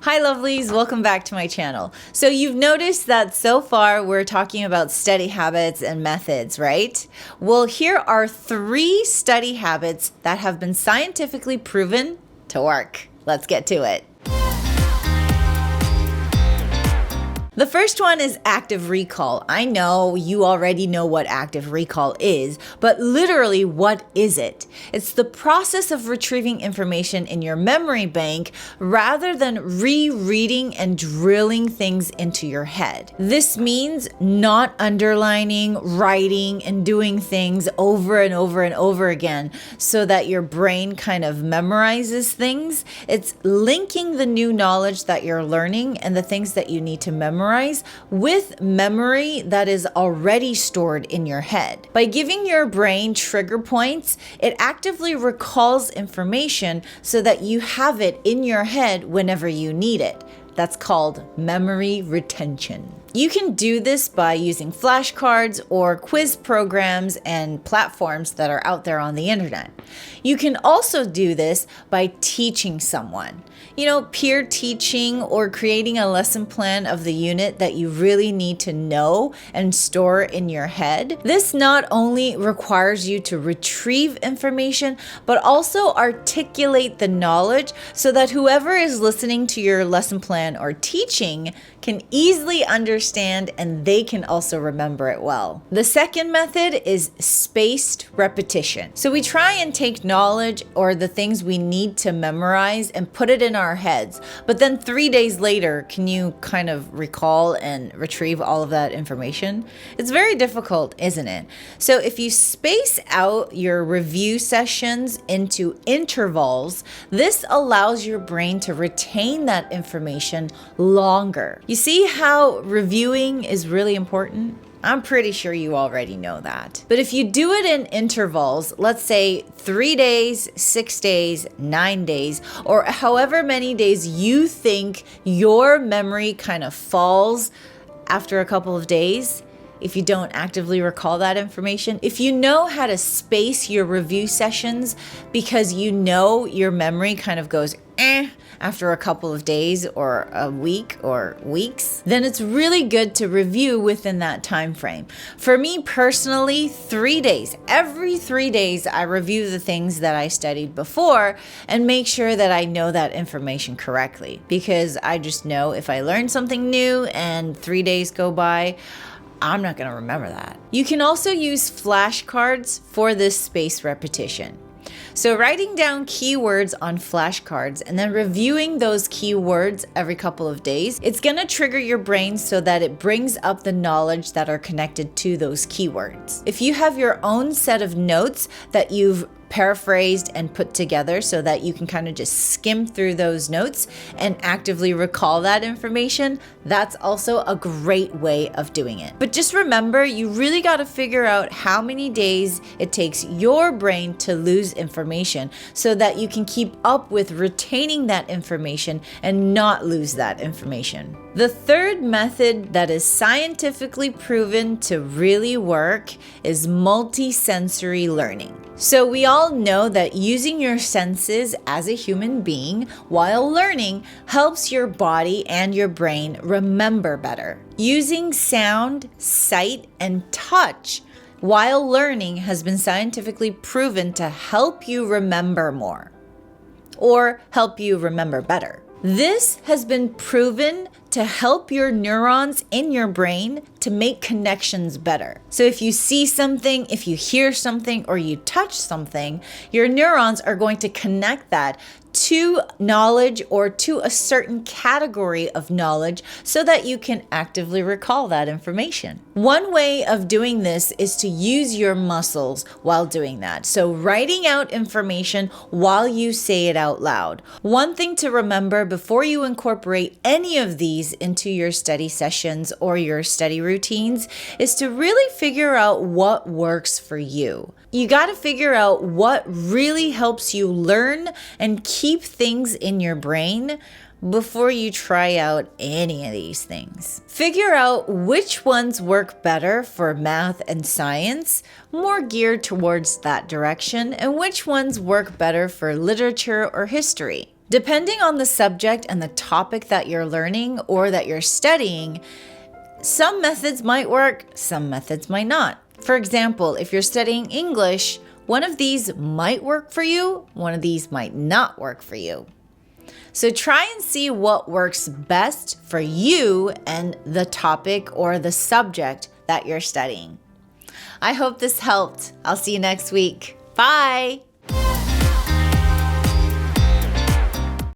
Hi lovelies, welcome back to my channel. So you've noticed that so far we're talking about study habits and methods, right? Well, here are 3 study habits that have been scientifically proven to work. Let's get to it. The first one is active recall. I know you already know what active recall is, but literally, what is it? It's the process of retrieving information in your memory bank rather than rereading and drilling things into your head. This means not underlining, writing, and doing things over and over and over again so that your brain kind of memorizes things. It's linking the new knowledge that you're learning and the things that you need to memorize with memory that is already stored in your head. By giving your brain trigger points, it actively recalls information so that you have it in your head whenever you need it. That's called memory retention. You can do this by using flashcards or quiz programs and platforms that are out there on the internet. You can also do this by teaching someone. Peer teaching or creating a lesson plan of the unit that you really need to know and store in your head. This not only requires you to retrieve information, but also articulate the knowledge so that whoever is listening to your lesson plan or teaching can easily understand and they can also remember it well. The second method is spaced repetition. So we try and take knowledge or the things we need to memorize and put it in our heads. But then 3 days later, can you kind of recall and retrieve all of that information? It's very difficult, isn't it? So if you space out your review sessions into intervals, this allows your brain to retain that information longer. You see how reviewing is really important? I'm pretty sure you already know that. But if you do it in intervals, let's say 3 days, 6 days, 9 days, or however many days you think your memory kind of falls after a couple of days, if you don't actively recall that information, if you know how to space your review sessions because you know your memory kind of goes after a couple of days or a week or weeks, then it's really good to review within that time frame. For me personally, 3 days. Every 3 days, I review the things that I studied before and make sure that I know that information correctly, because I just know if I learn something new and 3 days go by, I'm not going to remember that. You can also use flashcards for this spaced repetition. So writing down keywords on flashcards and then reviewing those keywords every couple of days, it's going to trigger your brain so that it brings up the knowledge that are connected to those keywords. If you have your own set of notes that you've paraphrased and put together so that you can kind of just skim through those notes and actively recall that information, that's also a great way of doing it. But just remember, you really got to figure out how many days it takes your brain to lose information so that you can keep up with retaining that information and not lose that information. The third method that is scientifically proven to really work is multisensory learning. So we all know that using your senses as a human being while learning helps your body and your brain remember better. Using sound, sight, and touch while learning has been scientifically proven to help you remember more or help you remember better. This has been proven to help your neurons in your brain to make connections better. So if you see something, if you hear something, or you touch something, your neurons are going to connect that to knowledge or to a certain category of knowledge so that you can actively recall that information. One way of doing this is to use your muscles while doing that. So writing out information while you say it out loud. One thing to remember before you incorporate any of these into your study sessions or your study routines is to really figure out what works for you. You got to figure out what really helps you learn and keep things in your brain before you try out any of these things. Figure out which ones work better for math and science, more geared towards that direction, and which ones work better for literature or history. Depending on the subject and the topic that you're learning or that you're studying, some methods might work, some methods might not. For example, if you're studying English, one of these might work for you, one of these might not work for you. So try and see what works best for you and the topic or the subject that you're studying. I hope this helped. I'll see you next week. Bye!